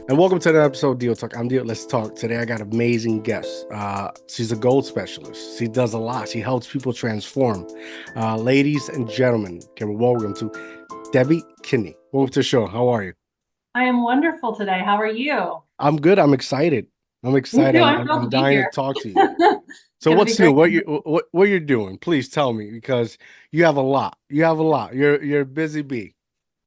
And welcome to the episode of DIOTALK. I'm Dio. Let's talk. Today I got an amazing guest. She's a gold specialist. She does a lot. She helps people transform. Ladies and gentlemen, can we welcome to Debi Kinney. Welcome to the show. How are you? I am wonderful today. How are you? I'm good. I'm excited. I'm Me excited. too. I'm, I'm I'm, thrilled I'm to be dying to here. talk to you. It's So going to be what's new? great. What you're doing? Please tell me because you have a lot. You have a lot. You're a busy bee.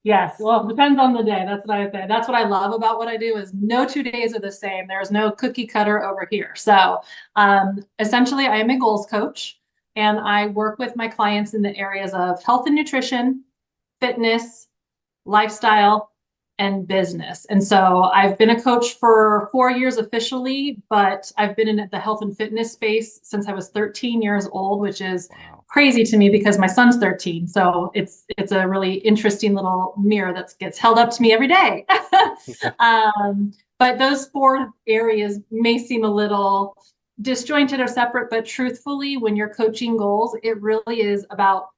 Yes. Well, it depends on the day. That's what I say. That's what I love about what I do is no 2 days are the same. There's no cookie cutter over here. So essentially, I am a goals coach and I work with my clients in the areas of health and nutrition, fitness, lifestyle, and business. And so I've been a coach for 4 years officially, but I've been in the health and fitness space since I was 13 years old, which is Wow. crazy to me because my son's 13. So it's a really interesting little mirror that gets held up to me every day. But those four areas may seem a little disjointed or separate, but truthfully, when you're coaching goals, it really is about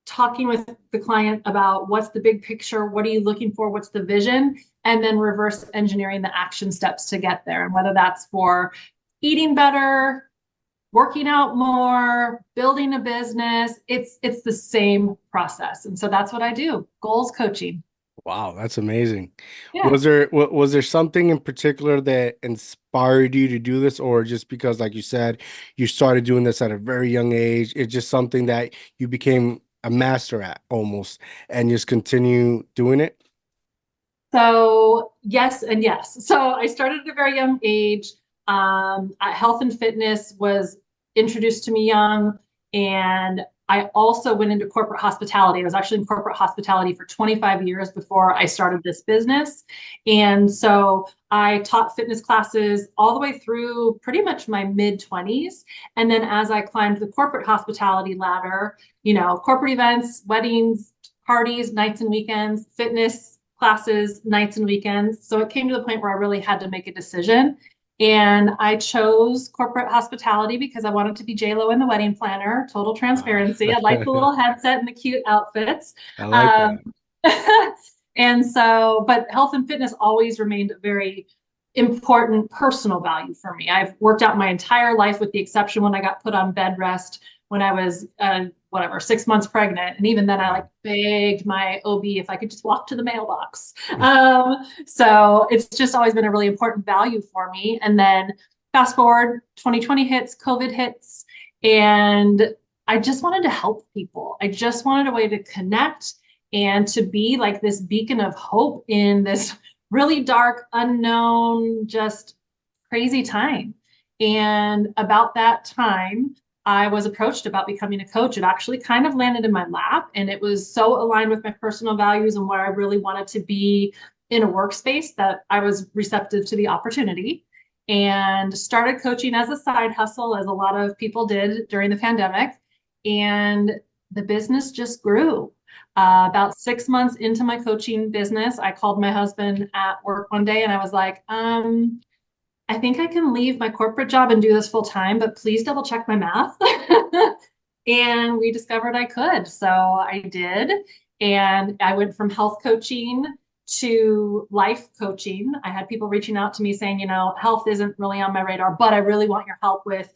talking with the client about what's the big picture, what are you looking for, what's the vision, and then reverse engineering the action steps to get there. And whether that's for eating better, working out more, building a business, it's the same process. And so that's what I do, goals coaching. Wow, that's amazing. Yeah. Was there something in particular that inspired you to do this, or just because, like you said, you started doing this at a very young age? It's just something that you became a master at almost, and just continue doing it? So yes and yes. So I started at a very young age. Health and fitness was introduced to me young, and I also went into corporate hospitality. I was actually in corporate hospitality for 25 years before I started this business. And so I taught fitness classes all the way through pretty much my mid 20s. And then as I climbed the corporate hospitality ladder, corporate events, weddings, parties, nights and weekends, fitness classes, nights and weekends. So it came to the point where I really had to make a decision. And I chose corporate hospitality because I wanted to be J-Lo in the wedding planner, total Ah, transparency. I like the little headset and the cute outfits. I like Um, that. and so, but health and fitness always remained a very important personal value for me. I've worked out my entire life with the exception when I got put on bed rest when I was whatever 6 months pregnant, and even then I like Wow. begged my OB if I could just walk to the mailbox. So it's just always been a really important value for me. And then fast forward, 2020 hits, COVID hits, and I just wanted to help people. I just wanted a way to connect and to be like this beacon of hope in this really dark, unknown, just crazy time. And about that time, I was approached about becoming a coach. It actually kind of landed in my lap, and it was so aligned with my personal values and where I really wanted to be in a workspace that I was receptive to the opportunity and started coaching as a side hustle, as a lot of people did during the pandemic. And the business just grew. About 6 months into my coaching business, I called my husband at work one day and I was like, I think I can leave my corporate job and do this full time, but please double check my math. And we discovered I could. So I did. And I went from health coaching to life coaching. I had people reaching out to me saying, health isn't really on my radar, but I really want your help with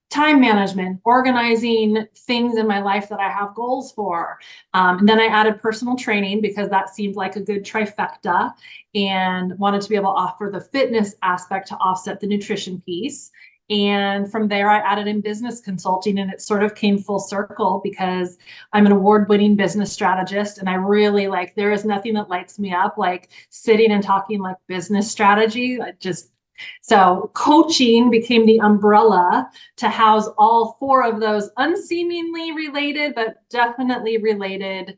time management, organizing things in my life that I have goals for. And then I added personal training because that seemed like a good trifecta and wanted to be able to offer the fitness aspect to offset the nutrition piece. And from there, I added in business consulting, and it sort of came full circle because I'm an award-winning business strategist. And I really there is nothing that lights me up like sitting and talking like business strategy. So coaching became the umbrella to house all four of those unseemingly related, but definitely related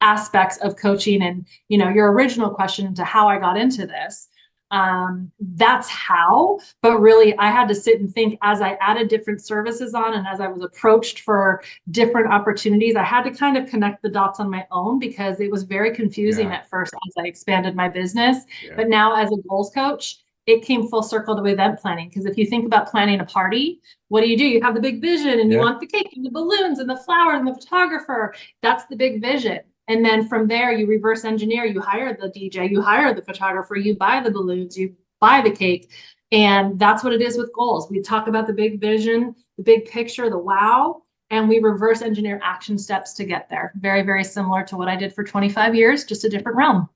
aspects of coaching. And, your original question to how I got into this, that's how, but really I had to sit and think as I added different services on and as I was approached for different opportunities, I had to kind of connect the dots on my own because it was very confusing Yeah, at first as I expanded my business. yeah, But now as a goals coach, it came full circle to event planning. Because if you think about planning a party, what do? You have the big vision and you yeah. want the cake and the balloons and the flowers and the photographer. That's the big vision. And then from there, you reverse engineer, you hire the DJ, you hire the photographer, you buy the balloons, you buy the cake. And that's what it is with goals. We talk about the big vision, the big picture, the wow, and we reverse engineer action steps to get there. Very, very similar to what I did for 25 years, just a different realm.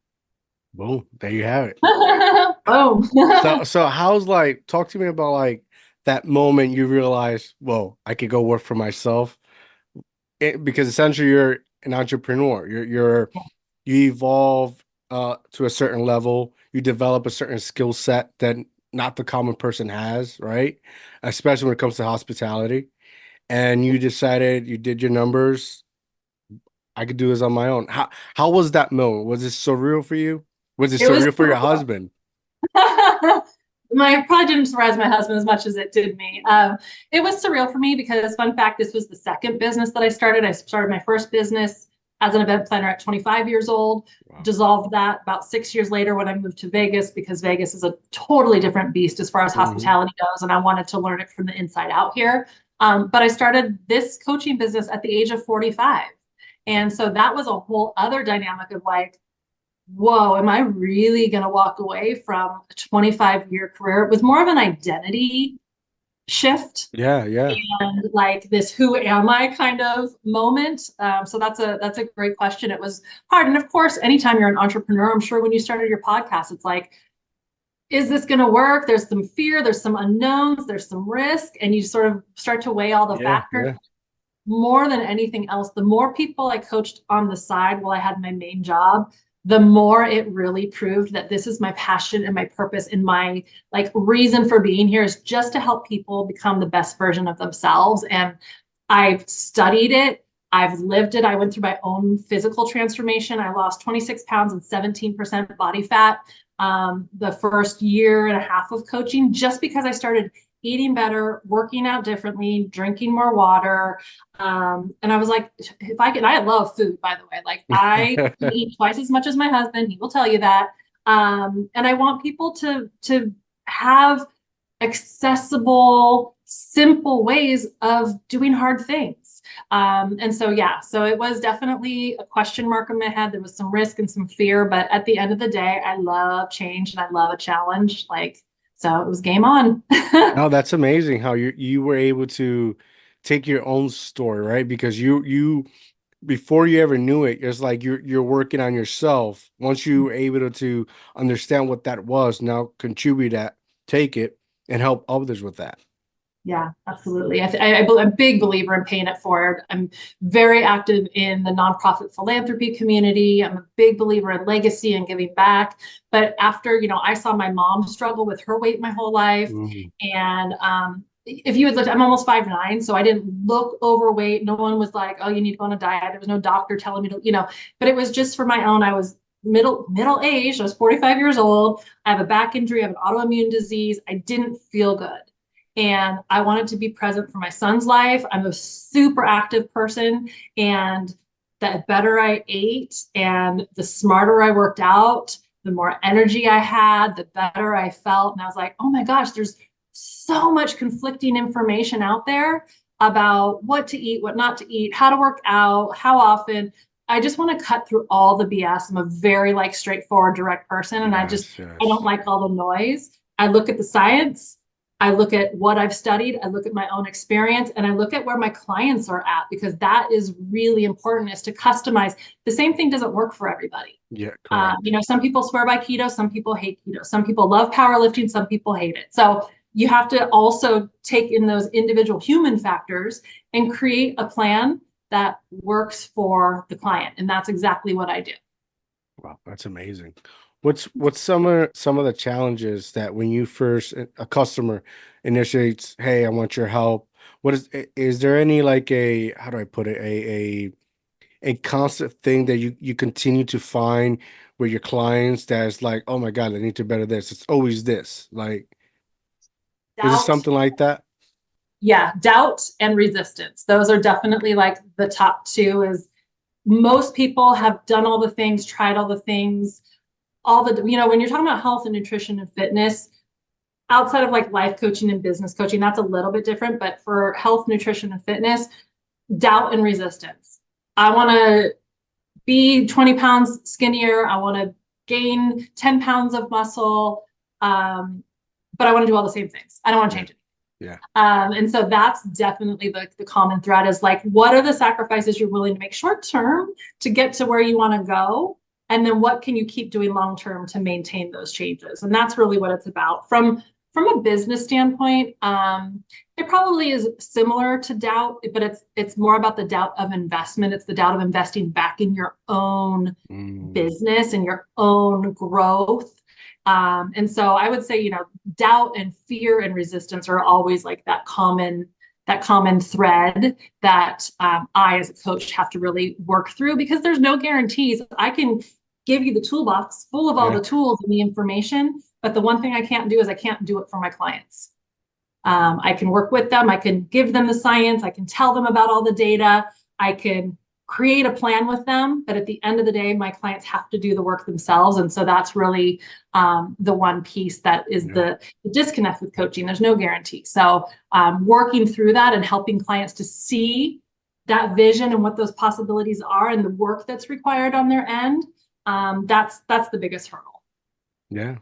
Boom, there you have it. Boom. So how's like, talk to me about like that moment you realize, whoa, I could go work for myself. Because essentially you're an entrepreneur. You evolve to a certain level, you develop a certain skill set that not the common person has, right? Especially when it comes to hospitality. And you decided, you did your numbers, I could do this on my own. How was that moment? Was it surreal for you? Was it It was surreal for your husband? my probably didn't surprise my husband as much as it did me. It was surreal for me because, fun fact, this was the second business that I started. I started my first business as an event planner at 25 years old, Wow. dissolved that about 6 years later when I moved to Vegas, because Vegas is a totally different beast as far as hospitality goes. And I wanted to learn it from the inside out here. But I started this coaching business at the age of 45. And so that was a whole other dynamic of like, whoa, am I really going to walk away from a 25-year career? It was more of an identity shift Yeah, yeah. and like this who am I kind of moment. So that's a great question. It was hard. And of course, anytime you're an entrepreneur, I'm sure when you started your podcast, it's like, is this going to work? There's some fear, there's some unknowns, there's some risk, and you sort of start to weigh all the Yeah, factors. yeah. More than anything else, the more people I coached on the side while I had my main job, the more it really proved that this is my passion and my purpose and my like reason for being here is just to help people become the best version of themselves. And I've studied it. I've lived it. I went through my own physical transformation. I lost 26 pounds and 17% body fat the first year and a half of coaching, just because I started eating better, working out differently, drinking more water. And I was like, if I can, I love food, by the way. Like I can eat twice as much as my husband. He will tell you that. And I want people to have accessible, simple ways of doing hard things. And so, yeah, so it was definitely a question mark in my head. There was some risk and some fear, but at the end of the day, I love change and I love a challenge. Like, so it was game on. No, that's amazing how you were able to take your own story, right? Because you before you ever knew it, it's like you're working on yourself. Once you were able to understand what that was, now contribute that, take it, and help others with that. Yeah, absolutely. I'm a big believer in paying it forward. I'm very active in the nonprofit philanthropy community. I'm a big believer in legacy and giving back. But after, I saw my mom struggle with her weight my whole life. Mhm. And if you had looked, I'm almost 5'9", so I didn't look overweight. No one was like, oh, you need to go on a diet. There was no doctor telling me to, but it was just for my own. I was middle aged. I was 45 years old. I have a back injury. I have an autoimmune disease. I didn't feel good. And I wanted to be present for my son's life. I'm a super active person. And the better I ate and the smarter I worked out, the more energy I had, the better I felt. And I was like, oh my gosh, there's so much conflicting information out there about what to eat, what not to eat, how to work out, how often. I just want to cut through all the BS. I'm a very straightforward, direct person. And I Yes, don't yes. like all the noise. I look at the science. I look at what I've studied, I look at my own experience, and I look at where my clients are at, because that is really important, is to customize. The same thing doesn't work for everybody. Yeah, correct. Some people swear by keto, some people hate keto, some people love powerlifting, some people hate it. So you have to also take in those individual human factors and create a plan that works for the client. And that's exactly what I do. Wow, that's amazing. What's some of the challenges that when you first a customer initiates, hey, I want your help. Is there any like a how do I put it a constant thing that you continue to find with your clients that's like, oh my God, I need to better this. It's always this. Like, is it Doubt. something like that? Yeah, doubt and resistance. Those are definitely like the top two. Is most people have done all the things, tried all the things, when you're talking about health and nutrition and fitness, outside of like life coaching and business coaching, that's a little bit different. But for health, nutrition, and fitness, doubt and resistance. I want to be 20 pounds skinnier. I want to gain 10 pounds of muscle. But I want to do all the same things. I don't want to change it. Yeah. And so that's definitely the common thread is like, what are the sacrifices you're willing to make short term to get to where you want to go? And then what can you keep doing long term to maintain those changes? And that's really what it's about. From a business standpoint, it probably is similar to doubt, but it's more about the doubt of investment. It's the doubt of investing back in your own business and your own growth. And so I would say, doubt and fear and resistance are always like that common thread that I, as a coach, have to really work through, because there's no guarantees. I can give you the toolbox full of all the tools and the information, but the one thing I can't do is I can't do it for my clients. I can work with them. I can give them the science. I can tell them about all the data. I can create a plan with them. But at the end of the day, my clients have to do the work themselves. And so that's really the one piece that is the disconnect with coaching. There's no guarantee. So working through that and helping clients to see that vision and what those possibilities are and the work that's required on their end, that's the biggest hurdle. Yeah.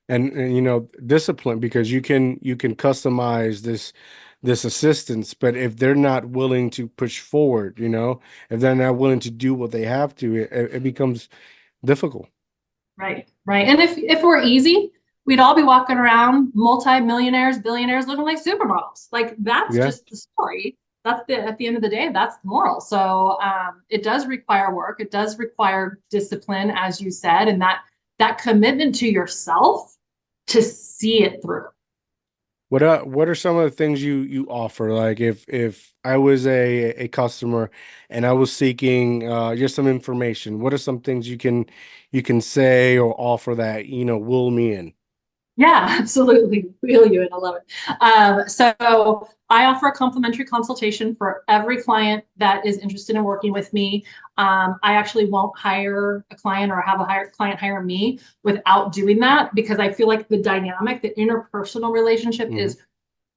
And discipline, because you can customize this assistance, but if they're not willing to push forward, if they're not willing to do what they have to, it becomes difficult. Right. And if we're easy, we'd all be walking around multi-millionaires, billionaires looking like supermodels. Like that's just the story. That's at the end of the day, that's the moral. So it does require work. It does require discipline, as you said, and that commitment to yourself to see it through. What are some of the things you offer? Like if I was a customer and I was seeking just some information, what are some things you can say or offer that will me in? Yeah, absolutely. Wheel you in. I love it. So I offer a complimentary consultation for every client that is interested in working with me. I actually won't hire a client or have a client hire me without doing that, because I feel like the dynamic, the interpersonal relationship is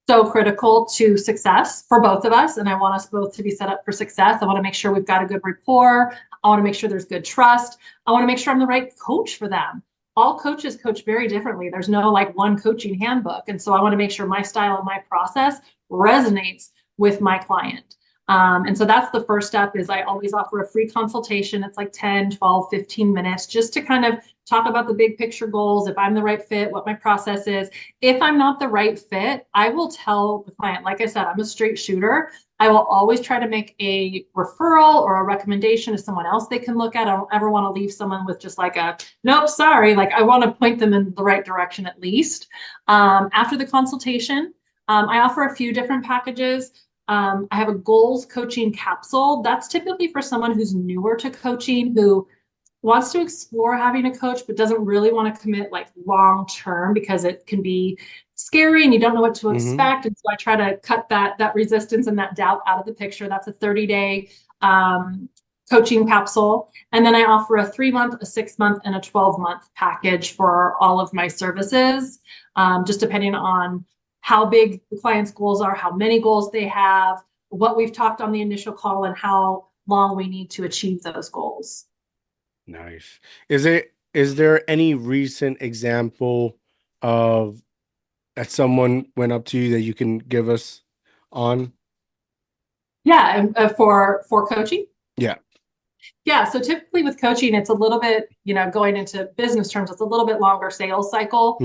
so critical to success for both of us. And I want us both to be set up for success. I want to make sure we've got a good rapport. I want to make sure there's good trust. I want to make sure I'm the right coach for them. All coaches coach very differently. There's no like one coaching handbook. And so I want to make sure my style and my process resonates with my client. And so that's the first step. Is I always offer a free consultation. It's like 10, 12, 15 minutes just to kind of talk about the big picture goals. If I'm the right fit, what my process is. If I'm not the right fit, I will tell the client, like I said, I'm a straight shooter. I will always try to make a referral or a recommendation to someone else they can look at. I don't ever want to leave someone with just like a, nope, sorry. Like I want to point them in the right direction at least. After the consultation, I offer a few different packages. I have a goals coaching capsule. That's typically for someone who's newer to coaching, who wants to explore having a coach, but doesn't really want to commit like long term, because it can be scary and you don't know what to expect. And so I try to cut that resistance and that doubt out of the picture. That's a 30-day coaching capsule. And then I offer a 3-month, a 6-month, and a 12-month package for all of my services, just depending on how big the client's goals are, how many goals they have, what we've talked on the initial call, and how long we need to achieve those goals. Nice. Is there any recent example of that someone went up to you that you can give us on? Yeah, for coaching. Yeah. Yeah, so typically with coaching, it's a little bit, going into business terms, it's a little bit longer sales cycle.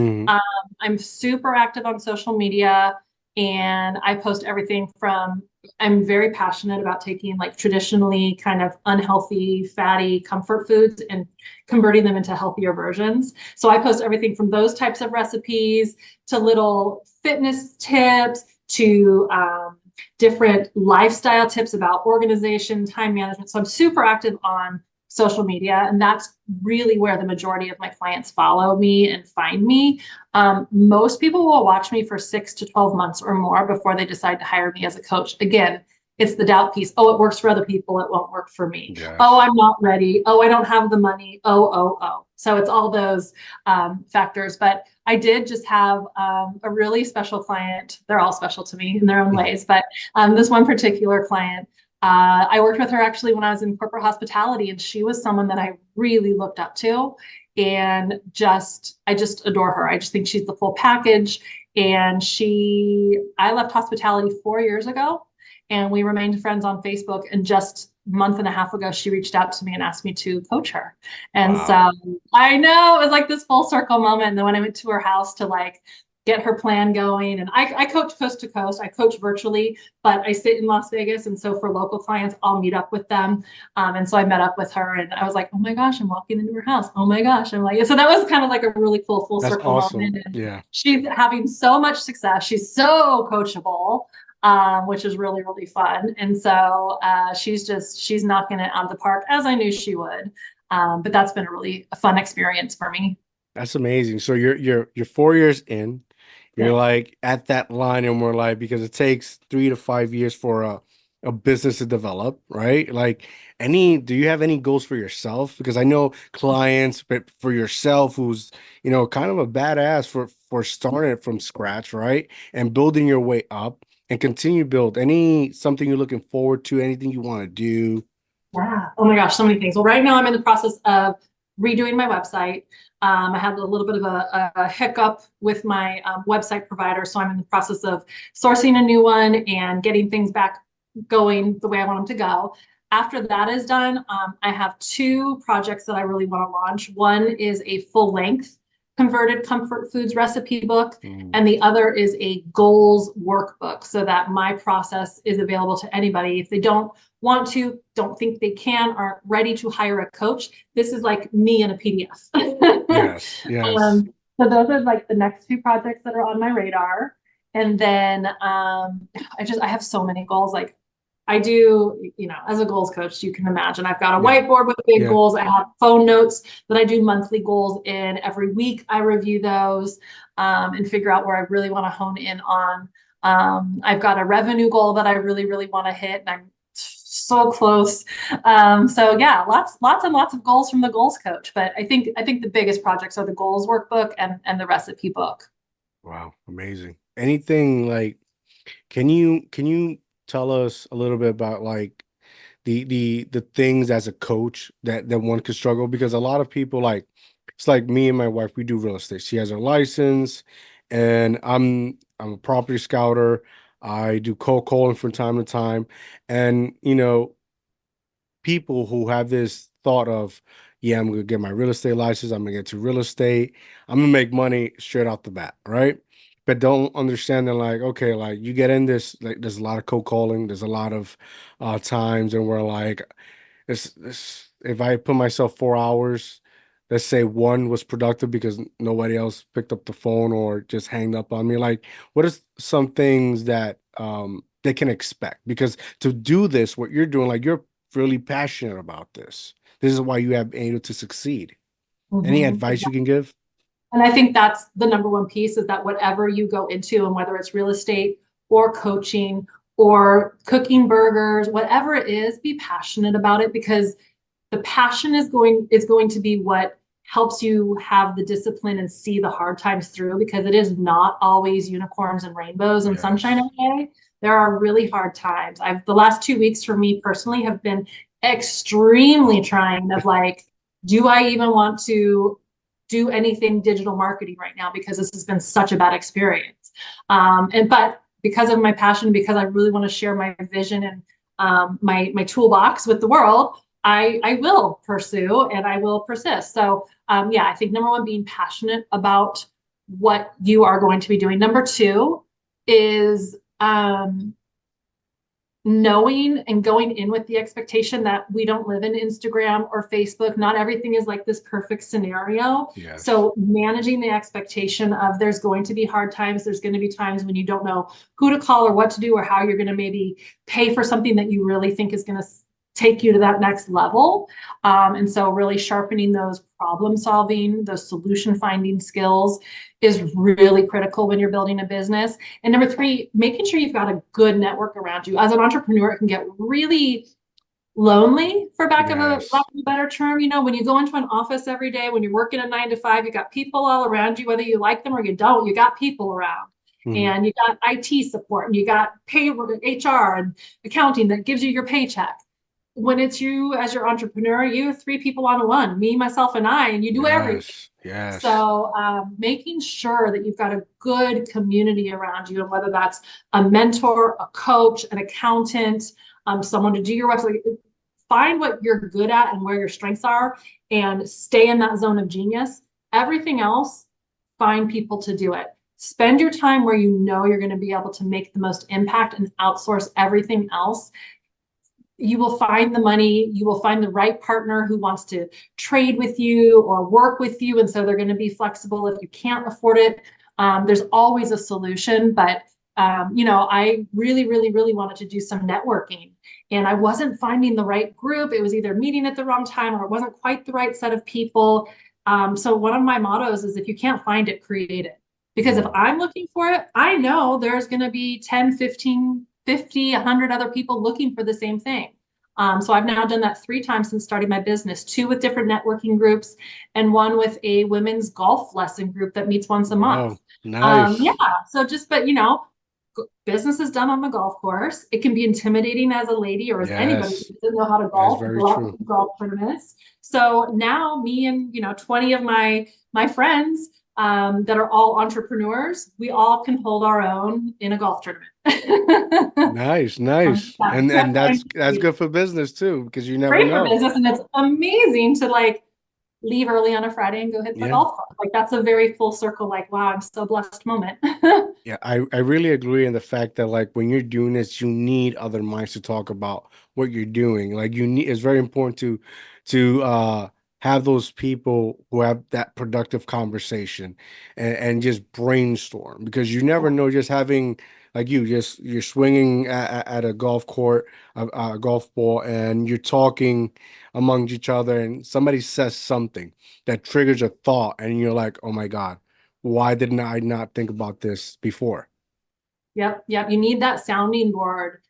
I'm super active on social media, and I post everything from, I'm very passionate about taking like traditionally kind of unhealthy, fatty comfort foods and converting them into healthier versions. So I post everything from those types of recipes to little fitness tips to different lifestyle tips about organization, time management. So I'm super active on social media, and that's really where the majority of my clients follow me and find me. Most people will watch me for 6 to 12 months or more before they decide to hire me as a coach. Again, it's the doubt piece. Oh, it works for other people. It won't work for me. Yes. Oh, I'm not ready. Oh, I don't have the money. Oh. So it's all those factors. But I did just have a really special client. They're all special to me in their own ways. But this one particular client I worked with her actually when I was in corporate hospitality, and she was someone that I really looked up to, and I just adore her. I just think she's the full package. And I left hospitality 4 years ago, and we remained friends on Facebook. And just a month and a half ago, she reached out to me and asked me to coach her. And Wow. so I know it was like this full circle moment. And then when I went to her house to like get her plan going, and I coach coast to coast, I coach virtually, but I sit in Las Vegas. And so for local clients, I'll meet up with them. And so I met up with her and I was like, oh my gosh, I'm walking into her house. Oh my gosh. I'm like, so that was kind of like a really cool full That's circle awesome. moment. And Yeah. she's having so much success. She's so coachable, which is really, really fun. And so she's knocking it out of the park, as I knew she would. But that's been a really fun experience for me. That's amazing. So you're 4 years in. You're Yeah. like at that line in more life because it takes 3 to 5 years for a business to develop, right? Like do you have any goals for yourself? Because I know clients, but for yourself, who's, kind of a badass for starting it from scratch, right? And building your way up and continue build. Something you're looking forward to, anything you want to do? Yeah. Oh my gosh, so many things. Well, right now I'm in the process of redoing my website. I had a little bit of a hiccup with my website provider, so I'm in the process of sourcing a new one and getting things back going the way I want them to go. After that is done, I have two projects that I really want to launch. One is a full length converted comfort foods recipe book, Mm, and the other is a goals workbook so that my process is available to anybody. If they don't think they can, aren't ready to hire a coach, this is like me in a PDF. yes, yes. So those are like the next two projects that are on my radar. And then I have so many goals. Like I do, as a goals coach, you can imagine I've got a Yeah, whiteboard with big yeah. goals. I have phone notes that I do monthly goals in. Every week I review those and figure out where I really want to hone in on. I've got a revenue goal that I really, really want to hit, and I'm so close. So yeah, lots and lots of goals from the goals coach. But I think the biggest projects are the goals workbook and the recipe book. Wow, amazing. Anything like can you tell us a little bit about like the things as a coach that one could struggle? Because a lot of people like it's like me and my wife, we do real estate. She has her license and I'm a property scouter. I do cold calling from time to time. And people who have this thought of, yeah, I'm gonna get my real estate license, I'm gonna get to real estate, I'm gonna make money straight off the bat, right? But don't understand that, like, okay, like you get in this, like there's a lot of cold calling, there's a lot of times and we're like, this if I put myself 4 hours, let's say one was productive because nobody else picked up the phone or just hanged up on me. Like, what are some things that they can expect? Because to do this, what you're doing, like you're really passionate about this. This is why you have been able to succeed. Any advice you Mhm. can give? And I think that's the number one piece is that whatever you go into, and whether it's real estate or coaching or cooking burgers, whatever it is, be passionate about it, because the passion is going to be what helps you have the discipline and see the hard times through, because it is not always unicorns and rainbows and sunshine Yes. every day. There are really hard times. The last 2 weeks for me personally have been extremely trying, of like, do I even want to do anything digital marketing right now, because this has been such a bad experience. But because of my passion, because I really want to share my vision and my toolbox with the world, I will pursue and I will persist. So yeah, I think number one, being passionate about what you are going to be doing. Number two is knowing and going in with the expectation that we don't live in Instagram or Facebook. Not everything is like this perfect scenario. Yes. So managing the expectation of there's going to be hard times. There's going to be times when you don't know who to call or what to do or how you're going to maybe pay for something that you really think is going to take you to that next level. And so really sharpening those problem solving, those solution finding skills is really critical when you're building a business. And number three, making sure you've got a good network around you. As an entrepreneur, it can get really lonely, for lack Yes. of a better term. When you go into an office every day, when you're working a 9 to 5, you got people all around you, whether you like them or you don't, you got people around. Mhm. and you got IT support, and you got payroll, HR, and accounting that gives you your paycheck. When it's you as your entrepreneur, you have three people on one, me, myself, and I, and you do everything. Yes, yes. So making sure that you've got a good community around you, and whether that's a mentor, a coach, an accountant, someone to do your website, find what you're good at and where your strengths are, and stay in that zone of genius. Everything else, find people to do it. Spend your time where you know you're going to be able to make the most impact, and outsource everything else. You will find the money, you will find the right partner who wants to trade with you or work with you. And so they're going to be flexible if you can't afford it. There's always a solution. But, I really, really, really wanted to do some networking, and I wasn't finding the right group. It was either meeting at the wrong time, or it wasn't quite the right set of people. So one of my mottos is, if you can't find it, create it. Because if Mm. I'm looking for it, I know there's going to be 10, 15, 50, 100 other people looking for the same thing. So I've now done that 3 times since starting my business, 2 with different networking groups, and 1 with a women's golf lesson group that meets once a month. Wow, Yeah, nice. so but business is done on the golf course. It can be intimidating as a lady, or as anybody Yes, who doesn't know how to that's golf, to very go out true. to golf tournaments. So now me and 20 of my friends, that are all entrepreneurs, we all can hold our own in a golf tournament. Nice, nice. And That's how that's good for business too, because you never great for know. business, and it's amazing to leave early on a Friday and go hit the Yeah. golf club. Like, that's a very full circle, like, wow, I'm so blessed moment. Yeah, I really agree in the fact that like when you're doing this, you need other minds to talk about what you're doing. Like you need it's very important to have those people who have that productive conversation and just brainstorm because you never know just having like you're swinging at a golf court, a golf ball, and you're talking among each other, and somebody says something that triggers a thought, and you're like, oh my God, why didn't I not think about this before? Yep, yep. You need that sounding board.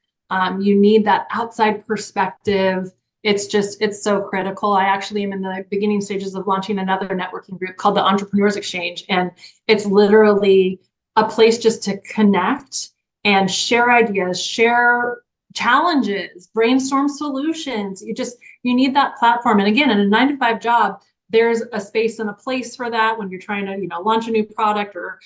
You need that outside perspective. It's so critical. I actually am in the beginning stages of launching another networking group called the Entrepreneurs Exchange. And it's literally a place just to connect and share ideas, share challenges, brainstorm solutions. You need that platform. And again, in a 9 to 5 job, there's a space and a place for that when you're trying to, launch a new product, or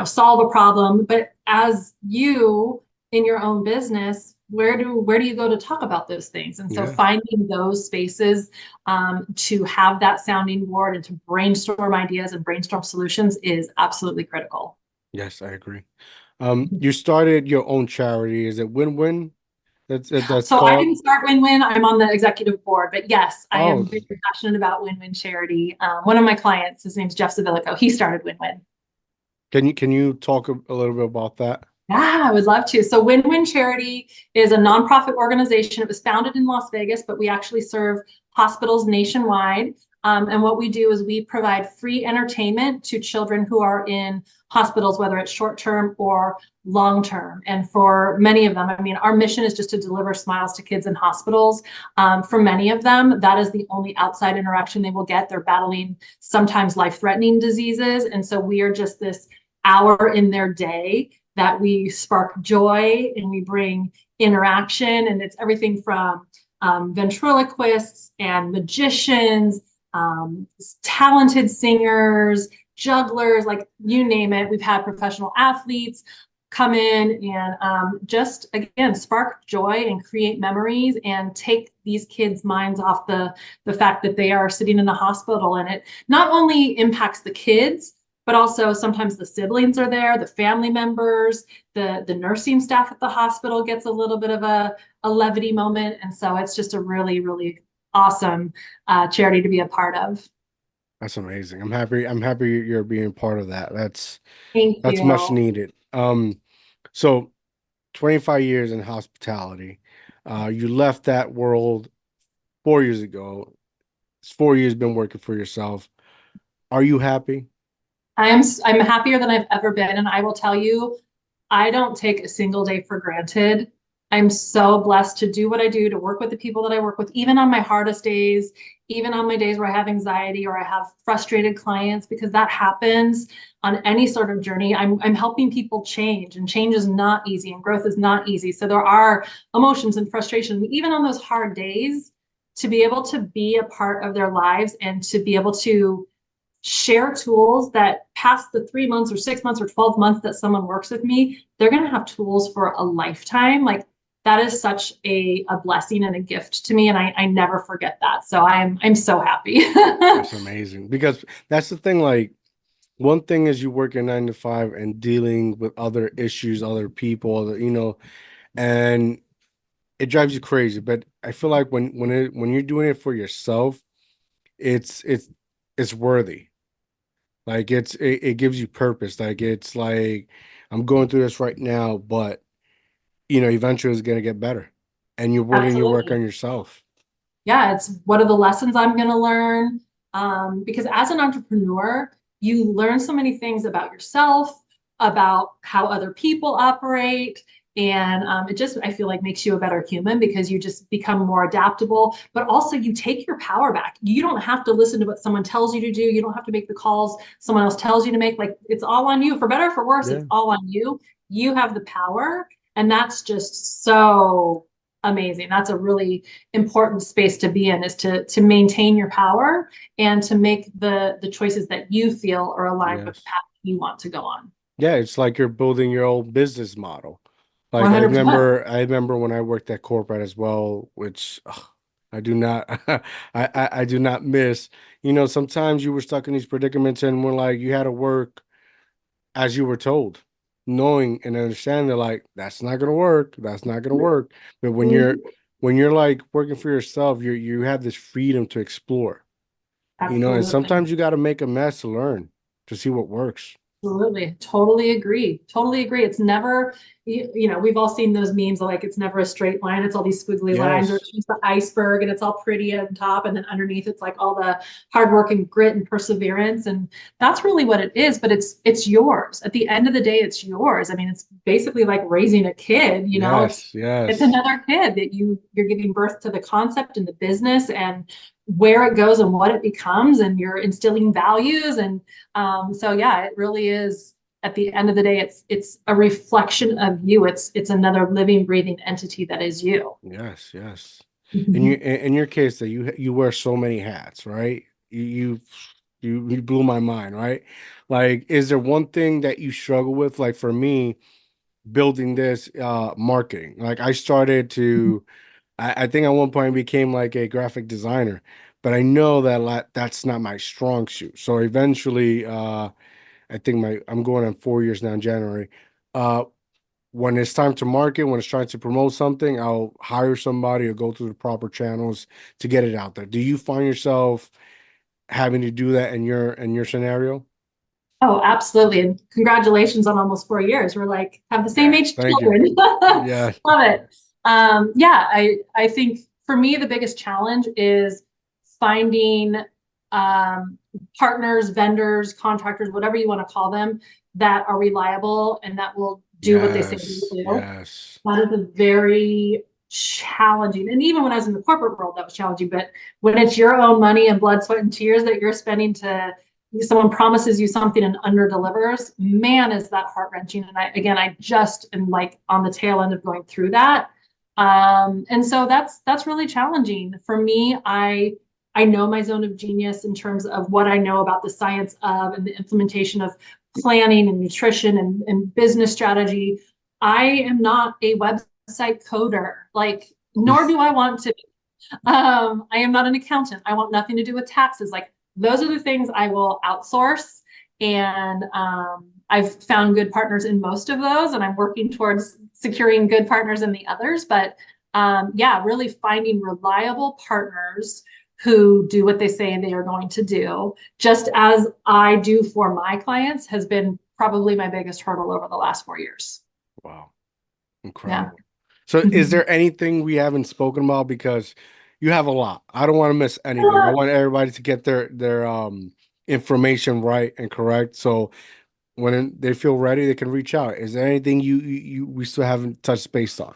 solve a problem. But as you in your own business, where do you go to talk about those things? And so Yeah. finding those spaces, to have that sounding board and to brainstorm ideas and brainstorm solutions is absolutely critical. Yes, I agree. You started your own charity. Is it Win-Win? That's So I called. didn't start Win-Win. I'm on the executive board, but yes, I Oh, am very passionate about Win-Win charity. One of my clients, his name's Jeff Savilico. He started Win-Win. can you talk a little bit about that? Yeah, I would love to. So Win-Win Charity is a nonprofit organization. It was founded in Las Vegas, but we actually serve hospitals nationwide. And what we do is we provide free entertainment to children who are in hospitals, whether it's short-term or long-term. And for many of them, I mean, our mission is just to deliver smiles to kids in hospitals. For many of them, that is the only outside interaction they will get. They're battling sometimes life-threatening diseases. And so we are just this hour in their day that we spark joy, and we bring interaction. And it's everything from ventriloquists and magicians, talented singers, jugglers, like you name it. We've had professional athletes come in and just, again, spark joy and create memories and take these kids' minds off the fact that they are sitting in a hospital. And it not only impacts the kids, but also sometimes the siblings are there, the family members, the nursing staff at the hospital gets a little bit of a levity moment. And so it's just a really, really awesome charity to be a part of. That's amazing. I'm happy you're being part of that. Thank That's much you. needed. So 25 years in hospitality. You left that world 4 years ago. It's 4 years been working for yourself. Are you happy? I'm happier than I've ever been. And I will tell you, I don't take a single day for granted. I'm so blessed to do what I do, to work with the people that I work with, even on my hardest days, even on my days where I have anxiety or I have frustrated clients, because that happens on any sort of journey. I'm helping people change, and change is not easy and growth is not easy. So there are emotions and frustration, even on those hard days, to be able to be a part of their lives and to be able to share tools that past the 3 months or 6 months or 12 months that someone works with me, they're going to have tools for a lifetime. Like that is such a blessing and a gift to me. And I never forget that. So I'm so happy. That's amazing because that's the thing. Like, one thing is you work a 9 to 5 and dealing with other issues, other people, and it drives you crazy. But I feel like when you're doing it for yourself, it's worthy. Like it gives you purpose. Like it's like I'm going through this right now, but eventually it's gonna get better. And you work on Absolutely. yourself. Yeah, it's what are the lessons I'm going to learn? Because as an entrepreneur, you learn so many things about yourself, about how other people operate. And it just, I feel like, makes you a better human because you just become more adaptable. But also, you take your power back. You don't have to listen to what someone tells you to do. You don't have to make the calls someone else tells you to make. Like, it's all on you. For better or for worse, Yeah. it's all on you. You have the power. And that's just so amazing. That's a really important space to be in, is to maintain your power and to make the choices that you feel are aligned with the Yes. path you want to go on. Yeah, it's like you're building your own business model. Like 100%. I remember when I worked at corporate as well, which I do not I do not miss. Sometimes you were stuck in these predicaments and when like you had to work as you were told, knowing and understanding that like that's not gonna work, that's not gonna work. But when you're like working for yourself, you have this freedom to explore, and Absolutely. sometimes you gotta make a mess to learn to see what works. Absolutely. Totally agree. Totally agree. It's never, we've all seen those memes like it's never a straight line. It's all these squiggly lines, or Yes. it's just the iceberg and it's all pretty on top. And then underneath it's like all the hard work and grit and perseverance. And that's really what it is, but it's yours. At the end of the day, it's yours. I mean, it's basically like raising a kid, Yes. it's Yes. another kid that you're giving birth to the concept and the business and where it goes and what it becomes, and you're instilling values. And so yeah, it really is. At the end of the day, it's a reflection of you. It's another living, breathing entity that is you. Yes, yes. Mhm. In your case that you wear so many hats, right? You blew my mind, right? Like, is there one thing that you struggle with? Like for me, building this marketing. Like I started to I think at one point I became like a graphic designer, but I know that that's not my strong suit. So eventually I think I'm going on 4 years now in January. Uh when it's time to market, when it's trying to promote something, I'll hire somebody or go through the proper channels to get it out there. Do you find yourself having to do that in your scenario? Oh, absolutely. And congratulations on almost 4 years. We're like have the same Yes, age thank you. children. Yeah. Love it. Yeah, I think for me the biggest challenge is finding um, partners, vendors, contractors, whatever you want to call them, that are reliable and that will do what they say they will Yes. do. Yes. That is a very challenging. And even when I was in the corporate world, that was challenging. But when it's your own money and blood, sweat, and tears that you're spending to someone promises you something and under delivers, man, is that heart wrenching. And I just am like on the tail end of going through that. And so that's really challenging for me. I know my zone of genius in terms of what I know about the science of and the implementation of planning and nutrition and business strategy. I am not a website coder, like, nor do I want to. I am not an accountant. I want nothing to do with taxes. Like, those are the things I will outsource. And I've found good partners in most of those, and I'm working towards securing good partners in the others. But yeah, really finding reliable partners who do what they say they are going to do, just as I do for my clients, has been probably my biggest hurdle over the last 4 years. Wow. Yeah. Incredible. So is there anything we haven't spoken about? Because you have a lot. I don't want to miss anything. I want everybody to get their information right and correct. So when they feel ready, they can reach out. Is there anything we still haven't touched base on?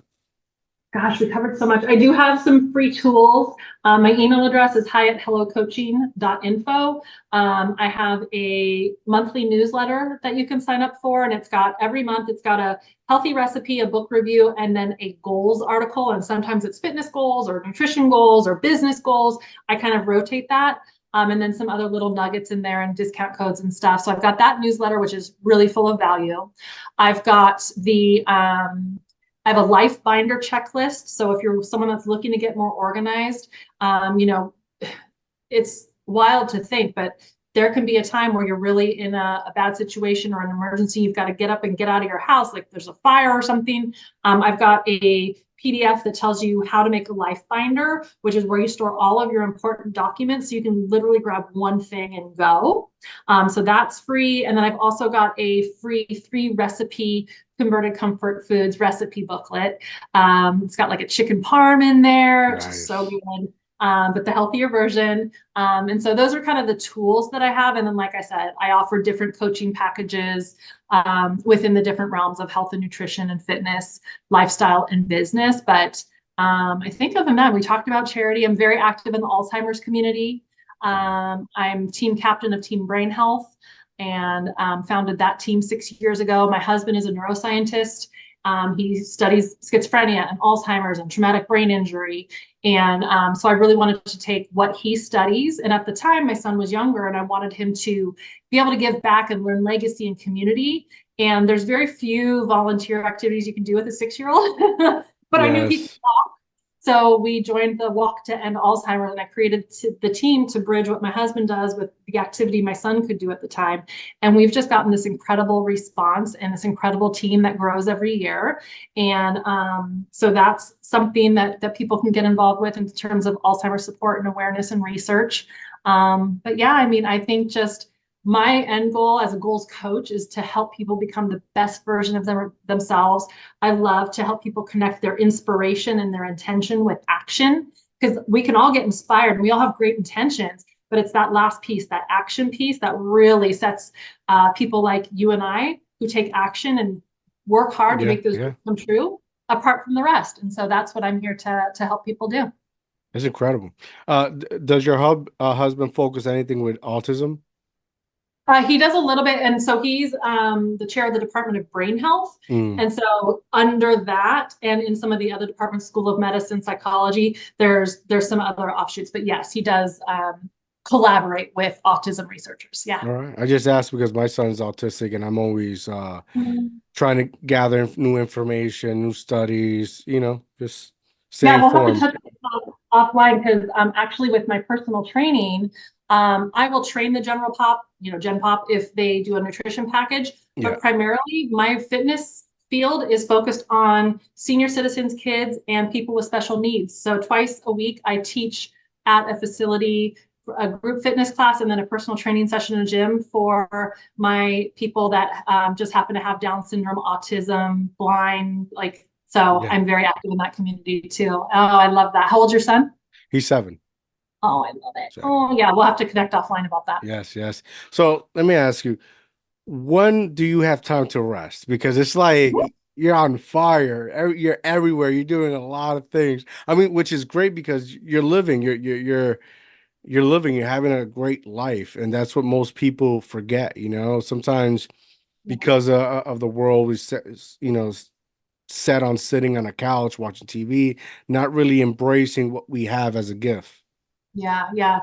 Gosh, we covered so much. I do have some free tools. My email address is hi@hellocoaching.info. I have a monthly newsletter that you can sign up for, and every month it's got a healthy recipe, a book review, and then a goals article. And sometimes it's fitness goals or nutrition goals or business goals. I kind of rotate that. And then some other little nuggets in there and discount codes and stuff. So I've got that newsletter, which is really full of value. I've got I have a life binder checklist. So if you're someone that's looking to get more organized, it's wild to think, but there can be a time where you're really in a bad situation or an emergency. You've got to get up and get out of your house, like there's a fire or something. I've got a PDF that tells you how to make a life binder, which is where you store all of your important documents. So you can literally grab one thing and go. So that's free. And then I've also got a free 3 recipe converted comfort foods recipe booklet. It's got like a chicken parm in there, which is so good. But the healthier version. And so those are kind of the tools that I have. And then, like I said, I offer different coaching packages within the different realms of health and nutrition and fitness, lifestyle and business. But I think other than that, we talked about charity. I'm very active in the Alzheimer's community. I'm team captain of Team Brain Health and founded that team 6 years ago. My husband is a neuroscientist. He studies schizophrenia and Alzheimer's and traumatic brain injury. And so I really wanted to take what he studies. And at the time, my son was younger and I wanted him to be able to give back and learn legacy and community. And there's very few volunteer activities you can do with a 6-year-old, but I knew he could walk. So we joined the Walk to End Alzheimer's, and I created the team to bridge what my husband does with the activity my son could do at the time. And we've just gotten this incredible response and this incredible team that grows every year. And so that's something that people can get involved with in terms of Alzheimer's support and awareness and research. But yeah, I mean, I think just my end goal as a goals coach is to help people become the best version of themselves. I love to help people connect their inspiration and their intention with action, because we can all get inspired and we all have great intentions, but it's that last piece, that action piece, that really sets people like you and I who take action and work hard to make those dreams come true apart from the rest. And so that's what I'm here to help people do. That's incredible. Does your husband focus anything with autism? He does a little bit. And so he's the chair of the Department of Brain Health. And so under that and in some of the other departments, School of Medicine, Psychology, there's some other offshoots. But yes, he does collaborate with autism researchers. Yeah. All right. I just asked because my son's autistic and I'm always trying to gather new information, new studies, just stay informed. We'll have to touch offline because actually with my personal training, I will train the general pop, Gen Pop, if they do a nutrition package, but primarily my fitness field is focused on senior citizens, kids, and people with special needs. So twice a week, I teach at a facility, a group fitness class, and then a personal training session in a gym for my people that just happen to have Down syndrome, autism, blind, I'm very active in that community too. Oh, I love that. How old's your son? He's 7. Oh, I love it. Oh, yeah. We'll have to connect offline about that. Yes. So let me ask you, when do you have time to rest? Because it's like you're on fire. You're everywhere. You're doing a lot of things. I mean, which is great because you're living. You're living. You're having a great life, and that's what most people forget. Sometimes because of the world we set on sitting on a couch watching TV, not really embracing what we have as a gift. Yeah.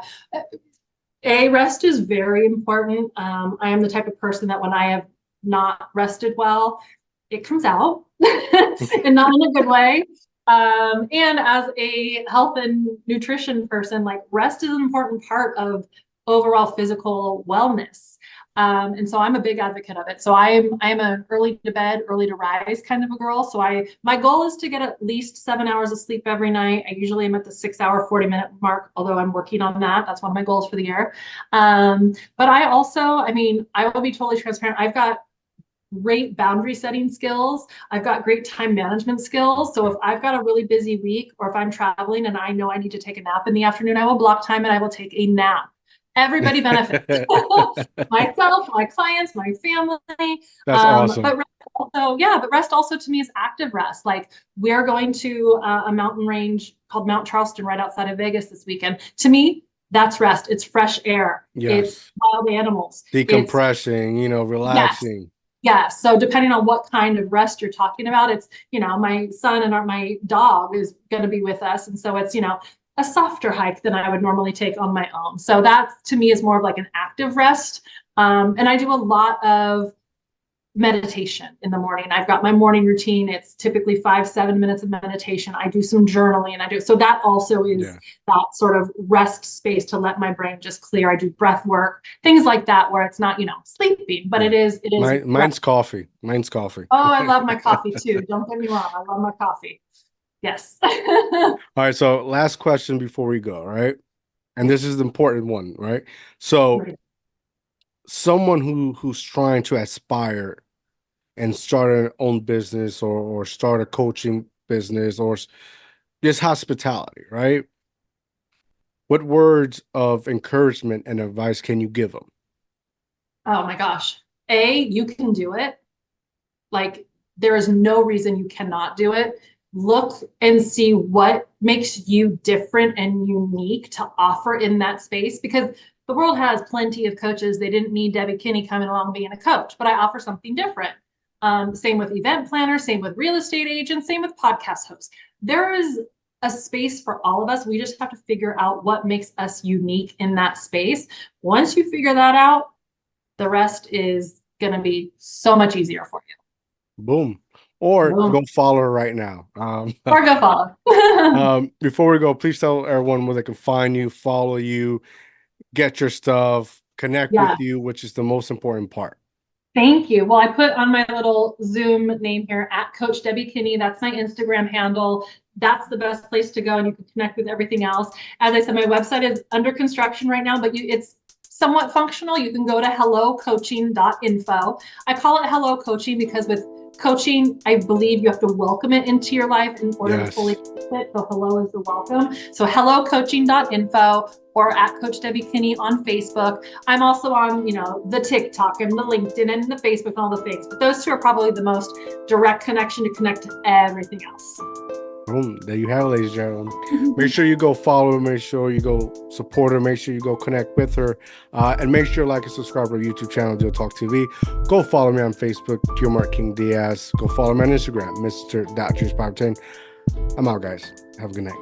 Rest is very important. I am the type of person that when I have not rested well, it comes out and not in a good way. And as a health and nutrition person, rest is an important part of overall physical wellness. And so I'm a big advocate of it. So I am an early to bed, early to rise kind of a girl. So my goal is to get at least 7 hours of sleep every night. I usually am at the 6-hour, 40-minute mark, although I'm working on that. That's one of my goals for the year. But I also, I will be totally transparent. I've got great boundary setting skills. I've got great time management skills. So if I've got a really busy week or if I'm traveling and I know I need to take a nap in the afternoon, I will block time and I will take a nap. Everybody benefits. Myself, my clients, my family. That's awesome. But rest also, yeah, but rest also to me is active rest. Like we're going to a mountain range called Mount Charleston right outside of Vegas this weekend. To me, that's rest. It's fresh air. It's Yes. wild animals. It's Decompressing, yes. relaxing. Yeah. So depending on what kind of rest you're talking about, it's, my son and my dog is going to be with us. And so it's, a softer hike than I would normally take on my own. So that to me is more of like an active rest. And I do a lot of meditation in the morning. I've got my morning routine. It's typically 5-7 minutes of meditation. I do some journaling and so that also is Yeah. that sort of rest space to let my brain just clear. I do breath work, things like that, where it's not, sleeping, but Yeah. it is Mine's coffee. Mine's coffee. Oh, I love my coffee too. Don't get me wrong. I love my coffee. Yes. All right. So last question before we go, right? And this is the important one, right? So someone who's trying to aspire and start an own business or start a coaching business or just hospitality, right? What words of encouragement and advice can you give them? Oh my gosh. You can do it. Like there is no reason you cannot do it. Look and see what makes you different and unique to offer in that space, because the world has plenty of coaches. They didn't need Debi Kinney coming along being a coach, but I offer something different. Same with event planners, same with real estate agents, same with podcast hosts. There is a space for all of us. We just have to figure out what makes us unique in that space. Once you figure that out, the rest is going to be so much easier for you. Boom. Or Boom. go follow her right now. Or go follow. Before we go, please tell everyone where they can find you, follow you, get your stuff, connect with you, which is the most important part. Thank you. Well, I put on my little Zoom name here at Coach Debi Kinney. That's my Instagram handle. That's the best place to go, and you can connect with everything else. As I said, my website is under construction right now, but it's somewhat functional. You can go to hellocoaching.info. I call it Hello Coaching because with coaching, I believe you have to welcome it into your life in order to fully use it. So hello is the welcome. So hellocoaching.info or at Coach Debi Kinney on Facebook. I'm also on, the TikTok and the LinkedIn and the Facebook and all the things. But those two are probably the most direct connection to connect to everything else. Boom. There you have it, ladies and gentlemen. Make sure you go follow her. Make sure you go support her. Make sure you go connect with her. And make sure you like and subscribe to our YouTube channel, DIOTALK TV. Go follow me on Facebook, Mark King Diaz. Go follow me on Instagram, Mr.Dreams510. I'm out, guys. Have a good night.